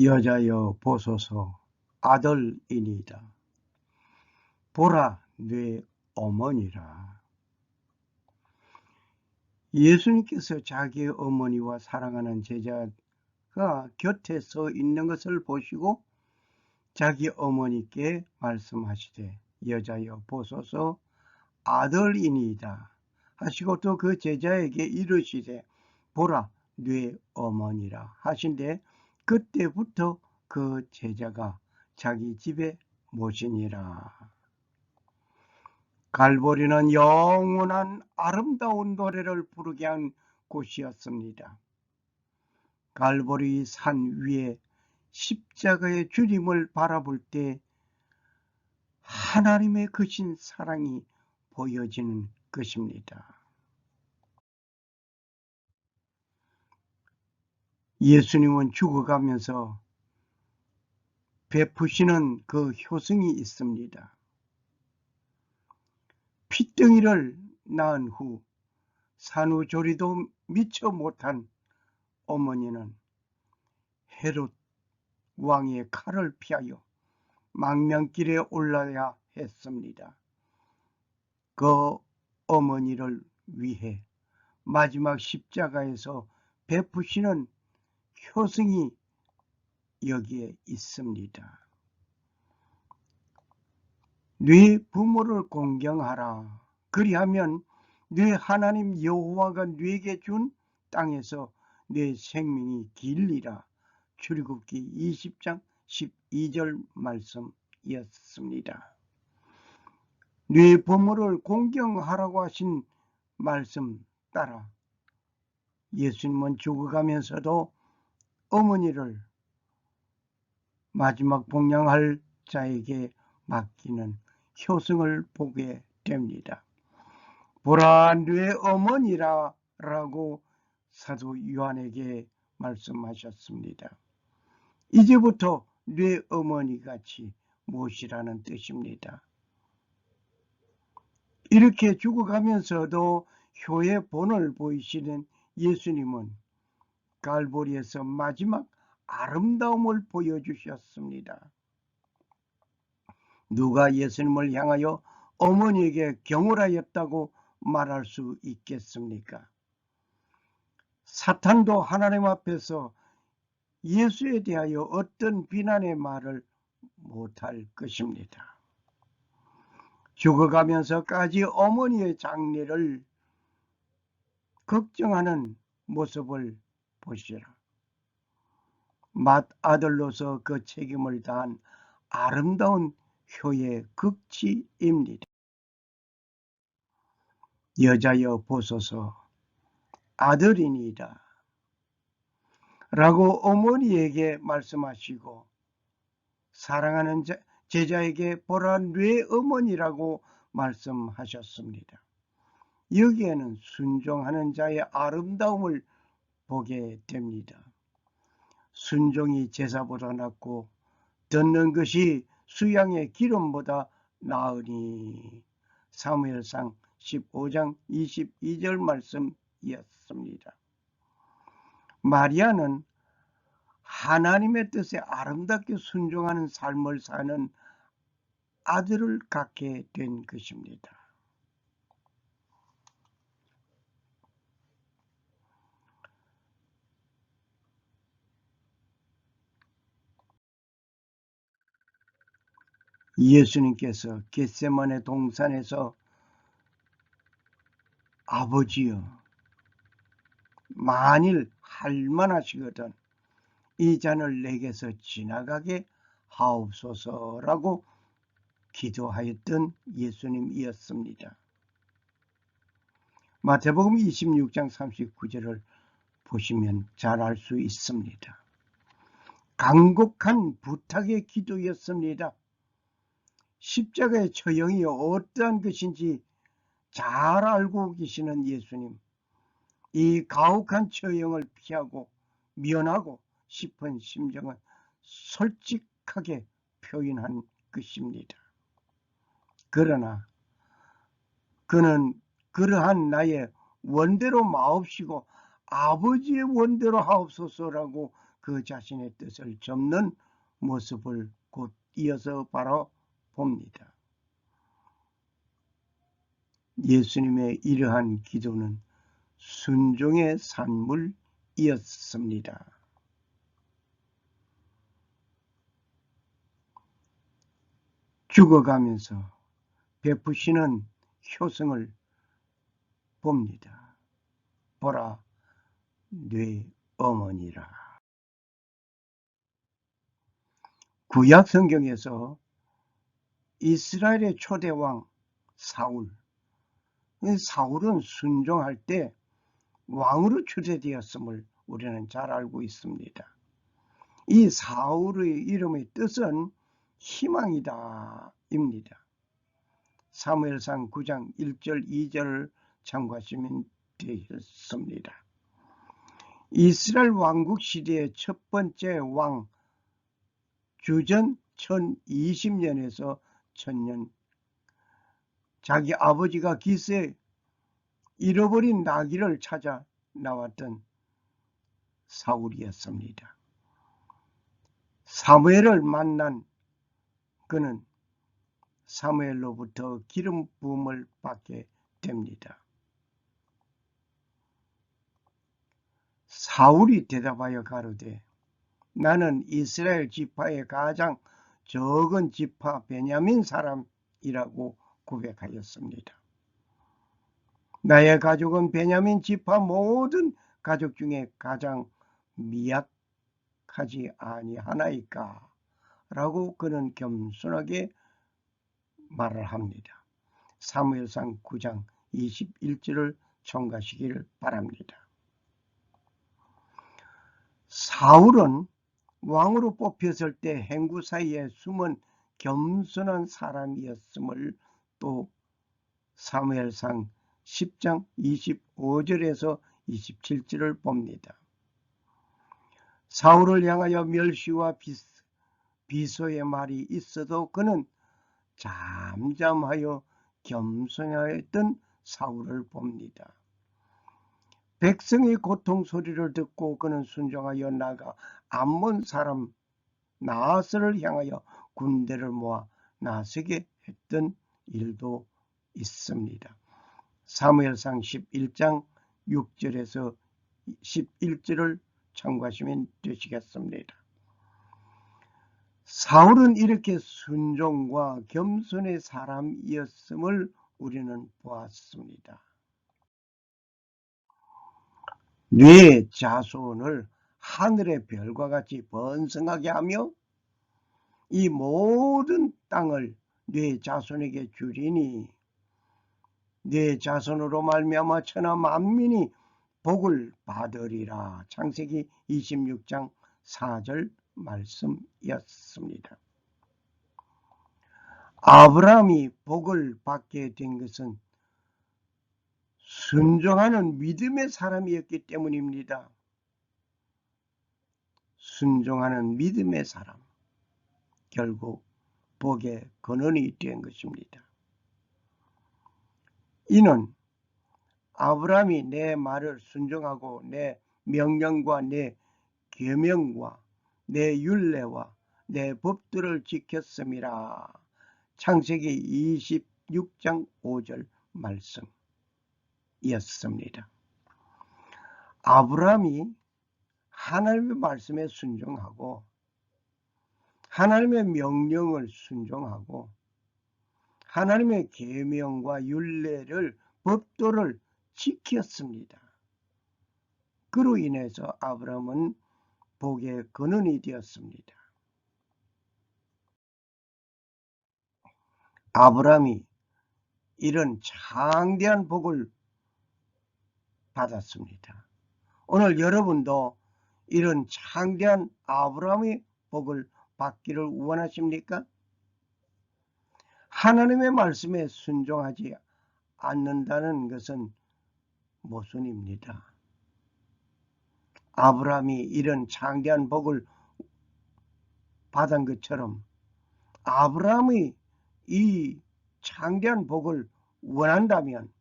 여자여 보소서 아들이니이다. 보라 내 어머니라. 예수님께서 자기의 어머니와 사랑하는 제자가 곁에 서 있는 것을 보시고 자기 어머니께 말씀하시되 여자여 보소서 아들이니이다 하시고 또 그 제자에게 이르시되 보라 네 어머니라 하신데 그때부터 그 제자가 자기 집에 모시니라. 갈보리는 영원한 아름다운 노래를 부르게 한 곳이었습니다. 갈보리 산 위에 십자가의 주님을 바라볼 때 하나님의 크신 사랑이 보여지는 것입니다. 예수님은 죽어가면서 베푸시는 그 효성이 있습니다. 핏덩이를 낳은 후 산후조리도 미처 못한 어머니는 헤롯 왕의 칼을 피하여 망명길에 올라야 했습니다. 그 어머니를 위해 마지막 십자가에서 베푸시는 효성이 여기에 있습니다. 네 부모를 공경하라. 그리하면 네 하나님 여호와가 네게 준 땅에서 네 생명이 길리라. 출애굽기 20장 12절 말씀이었습니다. 네 부모를 공경하라고 하신 말씀 따라 예수님은 죽어가면서도 어머니를 마지막 복양할 자에게 맡기는 효성을 보게 됩니다. 보라 네 어머니라 라고 사도 요한에게 말씀하셨습니다. 이제부터 네 어머니같이 모시라는 뜻입니다. 이렇게 죽어가면서도 효의 본을 보이시는 예수님은 갈보리에서 마지막 아름다움을 보여주셨습니다. 누가 예수님을 향하여 어머니에게 경홀하였다고 말할 수 있겠습니까? 사탄도 하나님 앞에서 예수에 대하여 어떤 비난의 말을 못할 것입니다. 죽어가면서까지 어머니의 장례를 걱정하는 모습을 보시라. 맏아들로서 그 책임을 다한 아름다운 효의 극치입니다. 여자여 보소서 아들이니이다 라고 어머니에게 말씀하시고 사랑하는 제자에게 보라 네 어머니라고 말씀하셨습니다. 여기에는 순종하는 자의 아름다움을 보게 됩니다. 순종이 제사보다 낫고 듣는 것이 수양의 기름보다 나으니 사무엘상 15장 22절 말씀이었습니다. 마리아는 하나님의 뜻에 아름답게 순종하는 삶을 사는 아들을 갖게 된 것입니다. 예수님께서 겟세마네 동산에서 아버지여 만일 할만하시거든 이 잔을 내게서 지나가게 하옵소서라고 기도하였던 예수님이었습니다. 마태복음 26장 39절을 보시면 잘 알 수 있습니다. 간곡한 부탁의 기도였습니다. 십자가의 처형이 어떠한 것인지 잘 알고 계시는 예수님, 이 가혹한 처형을 피하고 면하고 싶은 심정은 솔직하게 표현한 것입니다. 그러나 그는 그러한 나의 원대로 마옵시고 아버지의 원대로 하옵소서라고 그 자신의 뜻을 접는 모습을 곧 이어서 바로 봅니다. 예수님의 이러한 기도는 순종의 산물이었습니다. 죽어가면서 베푸시는 효성을 봅니다. 보라, 네 어머니라. 구약 성경에서 이스라엘의 초대왕 사울은 순종할 때 왕으로 추대되었음을 우리는 잘 알고 있습니다. 이 사울의 이름의 뜻은 희망이다 입니다. 사무엘상 9장 1절 2절을 참고하시면 되겠습니다. 이스라엘 왕국 시대의 첫 번째 왕 주전 1020년에서 1000년, 자기 아버지가 기스에 잃어버린 나귀를 찾아 나왔던 사울이었습니다. 사무엘을 만난 그는 사무엘로부터 기름 부음을 받게 됩니다. 사울이 대답하여 가로되 나는 이스라엘 지파의 가장 적은 지파 베냐민 사람이라고 고백하였습니다. 나의 가족은 베냐민 지파 모든 가족 중에 가장 미약하지 아니하나이까? 라고 그는 겸손하게 말을 합니다. 사무엘상 9장 21절을 청가하시기를 바랍니다. 사울은 왕으로 뽑혔을 때 행구 사이에 숨은 겸손한 사람이었음을 또 사무엘상 10장 25절에서 27절을 봅니다. 사울을 향하여 멸시와 비소의 말이 있어도 그는 잠잠하여 겸손하였던 사울을 봅니다. 백성의 고통 소리를 듣고 그는 순종하여 나가 암몬 사람 나하스를 향하여 군대를 모아 나서게 했던 일도 있습니다. 사무엘상 11장 6절에서 11절을 참고하시면 되시겠습니다. 사울은 이렇게 순종과 겸손의 사람이었음을 우리는 보았습니다. 네 자손을 하늘의 별과 같이 번성하게 하며 이 모든 땅을 네 자손에게 주리니 네 자손으로 말미암아 천하 만민이 복을 받으리라. 창세기 26장 4절 말씀이었습니다. 아브라함이 복을 받게 된 것은 순종하는 믿음의 사람이었기 때문입니다. 순종하는 믿음의 사람, 결국 복의 근원이 된 것입니다. 이는 아브라함이 내 말을 순종하고 내 명령과 내 계명과 내 율례와 내 법들을 지켰음이라. 창세기 26장 5절 말씀이었습니다. 아브라함이 하나님의 말씀에 순종하고 하나님의 명령을 순종하고 하나님의 계명과 율례를 법도를 지켰습니다. 그로 인해서 아브라함은 복의 근원이 되었습니다. 아브라함이 이런 창대한 복을 받았습니다. 오늘 여러분도 이런 창대한 아브라함의 복을 받기를 원하십니까? 하나님의 말씀에 순종하지 않는다는 것은 모순입니다. 아브라함이 이런 창대한 복을 받은 것처럼 아브라함이 이 창대한 복을 원한다면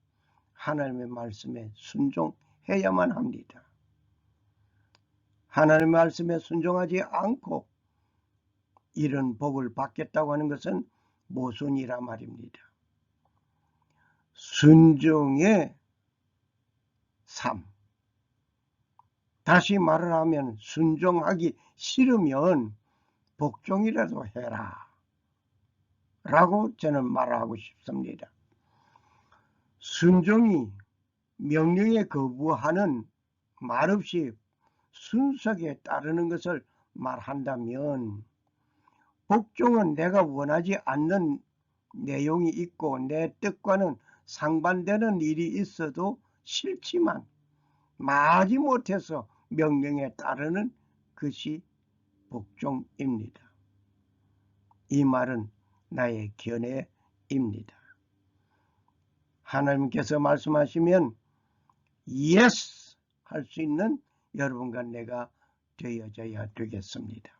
하나님의 말씀에 순종해야만 합니다. 하나님의 말씀에 순종하지 않고 이런 복을 받겠다고 하는 것은 모순이라 말입니다. 순종의 삶. 다시 말을 하면 순종하기 싫으면 복종이라도 해라 라고 저는 말하고 싶습니다. 순종이 명령에 거부하는 말없이 순수하게 따르는 것을 말한다면, 복종은 내가 원하지 않는 내용이 있고 내 뜻과는 상반되는 일이 있어도 싫지만 마지못해서 명령에 따르는 것이 복종입니다. 이 말은 나의 견해입니다. 하나님께서 말씀하시면 yes 할 수 있는 여러분과 내가 되어져야 되겠습니다.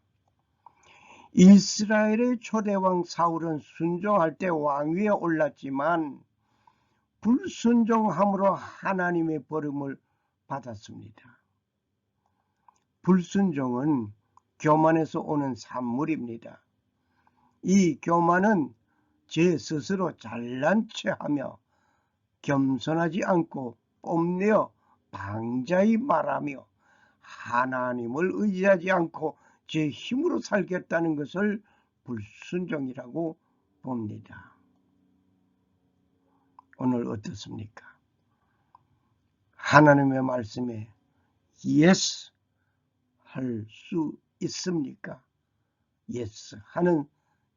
이스라엘의 초대왕 사울은 순종할 때 왕위에 올랐지만 불순종함으로 하나님의 버림을 받았습니다. 불순종은 교만에서 오는 산물입니다. 이 교만은 제 스스로 잘난 체하며 겸손하지 않고 뽐내어 방자히 말하며 하나님을 의지하지 않고 제 힘으로 살겠다는 것을 불순종이라고 봅니다. 오늘 어떻습니까? 하나님의 말씀에 yes 할 수 있습니까? yes 하는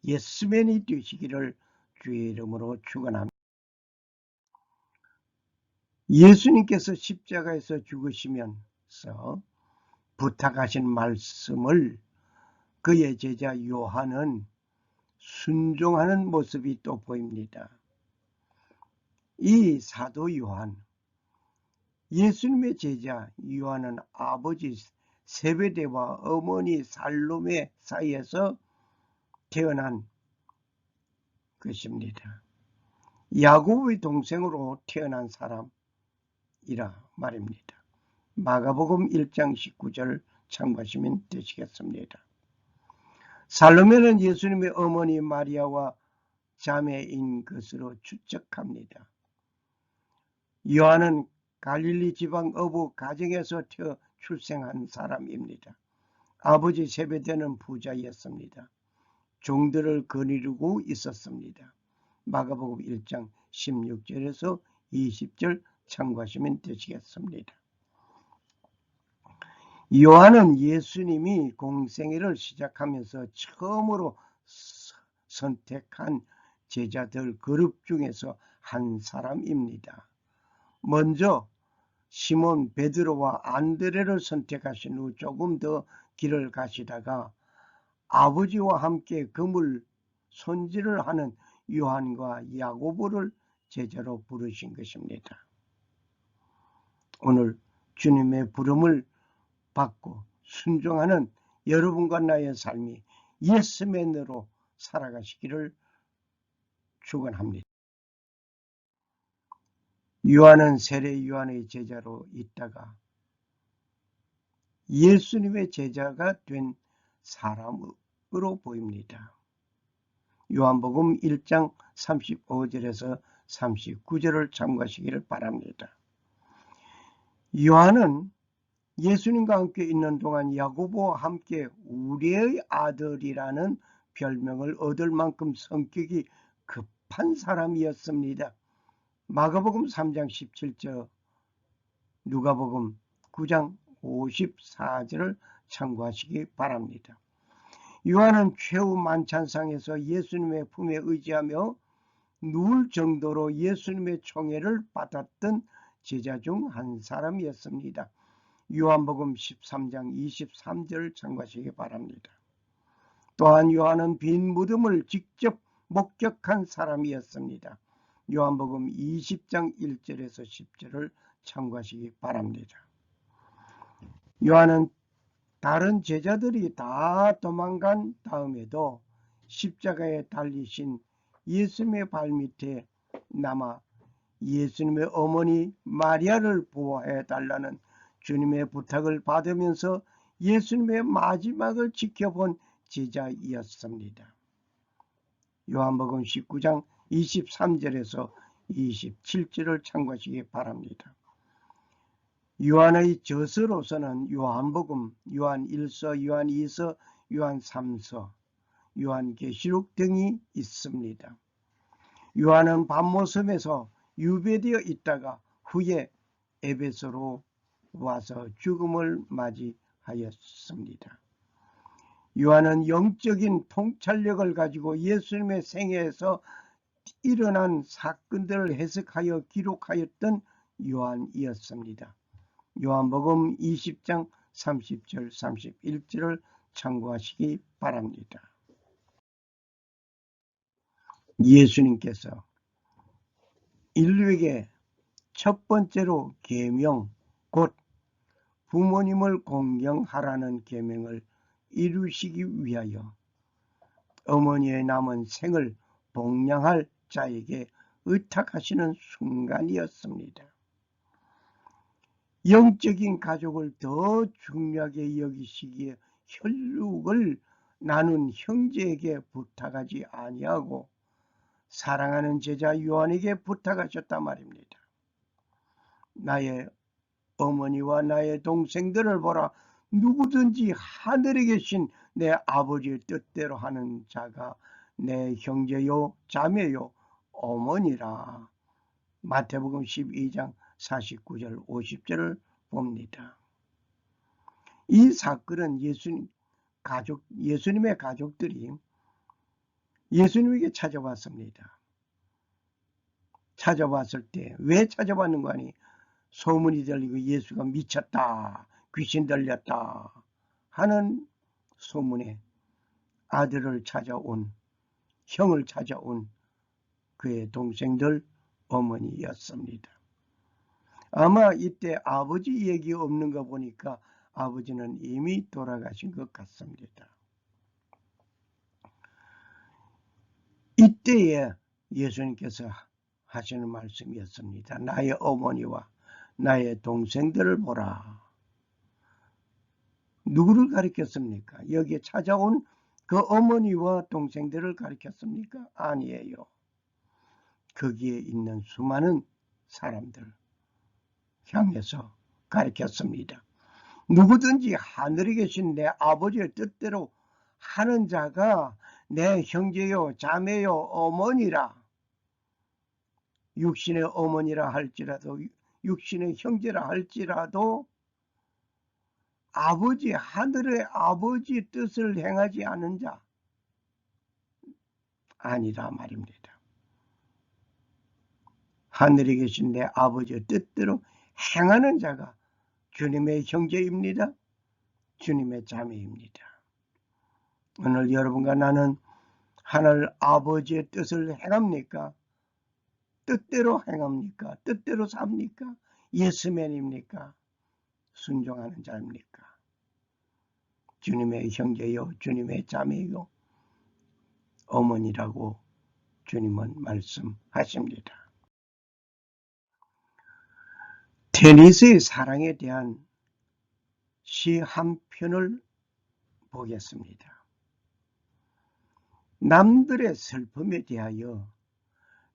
예스맨이 되시기를 주의 이름으로 축원합니다. 예수님께서 십자가에서 죽으시면서 부탁하신 말씀을 그의 제자 요한은 순종하는 모습이 또 보입니다. 이 사도 요한, 예수님의 제자 요한은 아버지 세베대와 어머니 살로메 사이에서 태어난 것입니다. 야곱의 동생으로 태어난 사람이라 말입니다. 마가복음 1장 19절 참고하시면 되시겠습니다. 살로메는 예수님의 어머니 마리아와 자매인 것으로 추측합니다. 요한은 갈릴리 지방 어부 가정에서 출생한 사람입니다. 아버지 세베대는 부자였습니다. 종들을 거느리고 있었습니다. 마가복음 1장 16절에서 20절 참고하시면 되시겠습니다. 요한은 예수님이 공생애를 시작하면서 처음으로 선택한 제자들 그룹 중에서 한 사람입니다. 먼저 시몬 베드로와 안드레를 선택하신 후 조금 더 길을 가시다가 아버지와 함께 그물 손질을 하는 요한과 야고보를 제자로 부르신 것입니다. 오늘 주님의 부름을 받고 순종하는 여러분과 나의 삶이 예스맨으로 살아가시기를 축원합니다. 요한은 세례 요한의 제자로 있다가 예수님의 제자가 된 사람으로 보입니다. 요한복음 1장 35절에서 39절을 참고하시기를 바랍니다. 요한은 예수님과 함께 있는 동안 야고보와 함께 우리의 아들이라는 별명을 얻을 만큼 성격이 급한 사람이었습니다. 마가복음 3장 17절, 누가복음 9장 54절을 참고하시기 바랍니다. 요한은 최후 만찬상에서 예수님의 품에 의지하며 누울 정도로 예수님의 총애를 받았던 제자 중 한 사람이었습니다. 요한복음 13장 23절을 참고하시기 바랍니다. 또한 요한은 빈 무덤을 직접 목격한 사람이었습니다. 요한복음 20장 1절에서 10절을 참고하시기 바랍니다. 요한은 다른 제자들이 다 도망간 다음에도 십자가에 달리신 예수님의 발밑에 남아 예수님의 어머니 마리아를 보호해 달라는 주님의 부탁을 받으면서 예수님의 마지막을 지켜본 제자이었습니다. 요한복음 19장 23절에서 27절을 참고하시기 바랍니다. 요한의 저서로서는 요한복음, 요한 1서, 요한 2서, 요한 3서, 요한계시록 등이 있습니다. 요한은 밤모섬에서 유배되어 있다가 후에 에베소로 와서 죽음을 맞이하였습니다. 요한은 영적인 통찰력을 가지고 예수님의 생애에서 일어난 사건들을 해석하여 기록하였던 요한이었습니다. 요한복음 20장 30절 31절을 참고하시기 바랍니다. 예수님께서 인류에게 첫 번째로 계명, 곧 부모님을 공경하라는 계명을 이루시기 위하여 어머니의 남은 생을 복양할 자에게 의탁하시는 순간이었습니다. 영적인 가족을 더 중요하게 여기시기에 혈육을 나눈 형제에게 부탁하지 아니하고 사랑하는 제자 요한에게 부탁하셨단 말입니다. 나의 어머니와 나의 동생들을 보라. 누구든지 하늘에 계신 내 아버지의 뜻대로 하는 자가 내 형제요 자매요 어머니라. 마태복음 12장 49절 50절을 봅니다. 이 사건은 예수님의 가족들이 예수님에게 찾아왔습니다. 찾아왔을 때 왜 찾아왔는 거 아니? 소문이 들리고 예수가 미쳤다, 귀신 들렸다 하는 소문에 아들을 찾아온, 형을 찾아온 그의 동생들 어머니였습니다. 아마 이때 아버지 얘기 없는 거 보니까 아버지는 이미 돌아가신 것 같습니다. 이때에 예수님께서 하시는 말씀이었습니다. 나의 어머니와 나의 동생들을 보라. 누구를 가리켰습니까? 여기에 찾아온 그 어머니와 동생들을 가리켰습니까? 아니에요. 거기에 있는 수많은 사람들 향해서 가리켰습니다. 누구든지 하늘에 계신 내 아버지의 뜻대로 하는 자가 내 형제요 자매요 어머니라. 육신의 어머니라 할지라도 육신의 형제라 할지라도 아버지 하늘의 아버지 뜻을 행하지 않은 자 아니라 말입니다. 하늘에 계신 내 아버지의 뜻대로 행하는 자가 주님의 형제입니다. 주님의 자매입니다. 오늘 여러분과 나는 하늘 아버지의 뜻을 행합니까? 뜻대로 행합니까? 뜻대로 삽니까? 예스맨입니까? 순종하는 자입니까? 주님의 형제요 주님의 자매요 어머니라고 주님은 말씀하십니다. 테니스의 사랑에 대한 시 한 편을 보겠습니다. 남들의 슬픔에 대하여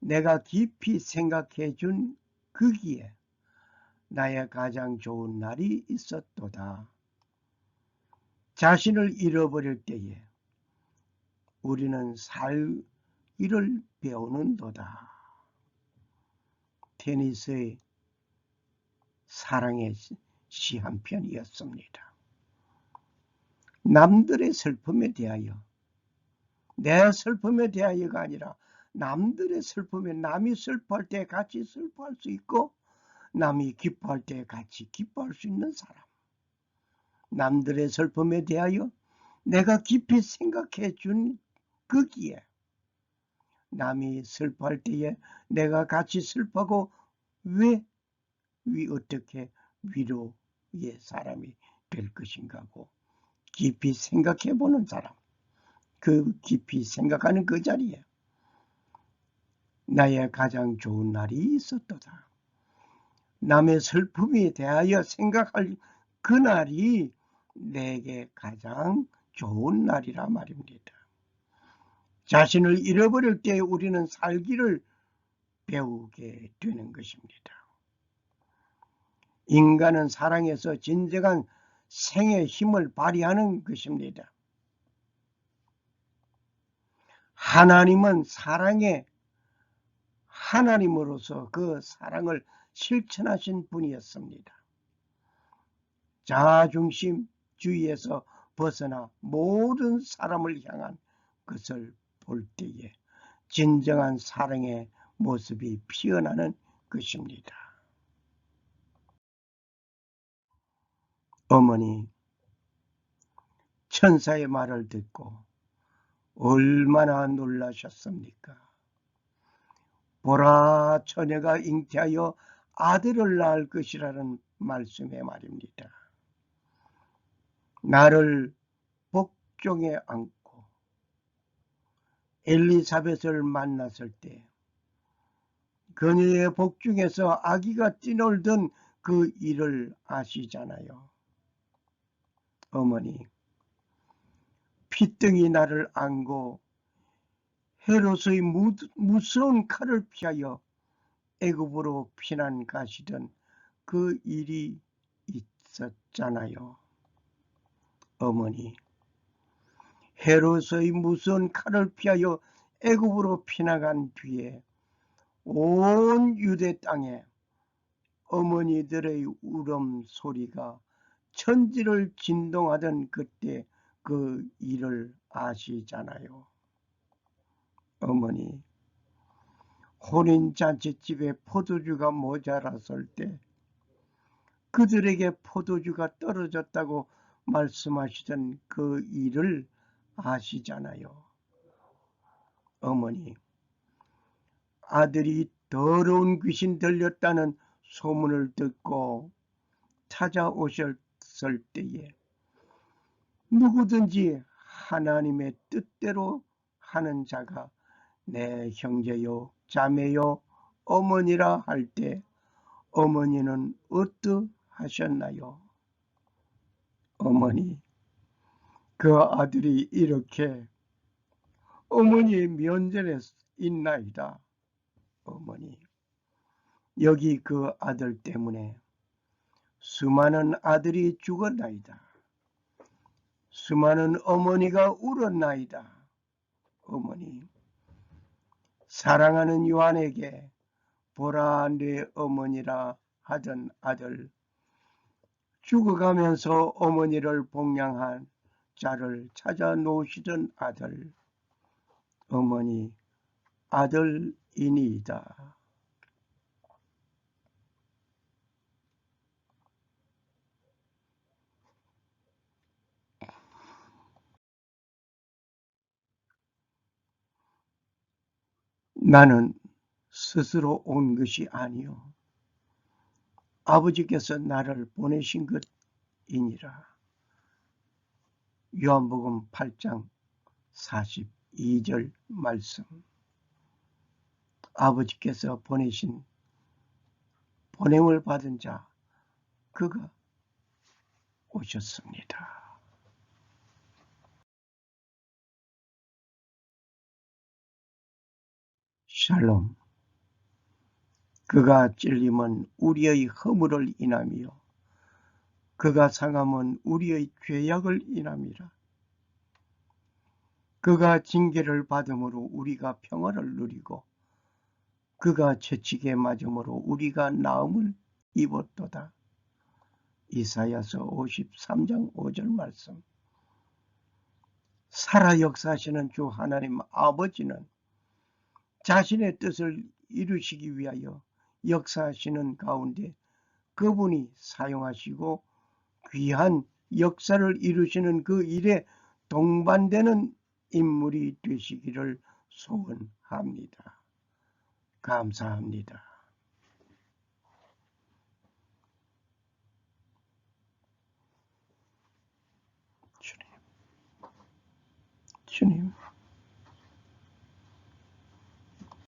내가 깊이 생각해 준 거기에 나의 가장 좋은 날이 있었도다. 자신을 잃어버릴 때에 우리는 살기를 배우는도다. 테니스의 사랑의 시 한 편이었습니다. 남들의 슬픔에 대하여, 내 슬픔에 대하여가 아니라 남들의 슬픔에 남이 슬퍼할 때 같이 슬퍼할 수 있고 남이 기뻐할 때 같이 기뻐할 수 있는 사람. 남들의 슬픔에 대하여 내가 깊이 생각해 준 거기에 남이 슬퍼할 때에 내가 같이 슬퍼하고 어떻게 위로의 사람이 될 것인가고 깊이 생각해 보는 사람, 그 깊이 생각하는 그 자리에 나의 가장 좋은 날이 있었도다. 남의 슬픔에 대하여 생각할 그 날이 내게 가장 좋은 날이라 말입니다. 자신을 잃어버릴 때 우리는 살기를 배우게 되는 것입니다. 인간은 사랑에서 진정한 생의 힘을 발휘하는 것입니다. 하나님은 사랑의 하나님으로서 그 사랑을 실천하신 분이었습니다. 자아중심주의에서 벗어나 모든 사람을 향한 것을 볼 때에 진정한 사랑의 모습이 피어나는 것입니다. 어머니, 천사의 말을 듣고 얼마나 놀라셨습니까? 보라, 처녀가 잉태하여 아들을 낳을 것이라는 말씀에 말입니다. 나를 복종에 안고 엘리사벳을 만났을 때 그녀의 복중에서 아기가 뛰놀던 그 일을 아시잖아요. 어머니, 피등이 나를 안고 헤롯의 무서운 칼을 피하여 애굽으로 피난 가시던 그 일이 있었잖아요. 어머니, 헤롯의 무서운 칼을 피하여 애굽으로 피나간 뒤에 온 유대 땅에 어머니들의 울음소리가 천지를 진동하던 그때 그 일을 아시잖아요. 어머니, 혼인잔치집에 포도주가 모자랐을 때 그들에게 포도주가 떨어졌다고 말씀하시던 그 일을 아시잖아요. 어머니, 아들이 더러운 귀신 들렸다는 소문을 듣고 찾아오셨을 때에 누구든지 하나님의 뜻대로 하는 자가 내 형제요 자매요 어머니라 할 때 어머니는 어떠하셨나요? 어머니, 그 아들이 이렇게 어머니의 면전에 있나이다. 어머니, 여기 그 아들 때문에 수많은 아들이 죽었나이다. 수많은 어머니가 울었나이다. 어머니, 사랑하는 요한에게 보라 내 어머니라 하던 아들, 죽어가면서 어머니를 복양한 자를 찾아 놓으시던 아들, 어머니 아들이니이다. 나는 스스로 온 것이 아니요 아버지께서 나를 보내신 것이니라. 요한복음 8장 42절 말씀. 아버지께서 보내신 보냄을 받은 자 그가 오셨습니다. 샬롬. 그가 찔림은 우리의 허물을 인하며 그가 상함은 우리의 죄악을 인함이라. 그가 징계를 받음으로 우리가 평화를 누리고 그가 채찍에 맞음으로 우리가 나음을 입었도다. 이사야서 53장 5절 말씀. 살아 역사하시는 주 하나님 아버지는 자신의 뜻을 이루시기 위하여 역사하시는 가운데 그분이 사용하시고 귀한 역사를 이루시는 그 일에 동반되는 인물이 되시기를 소원합니다. 감사합니다. 주님.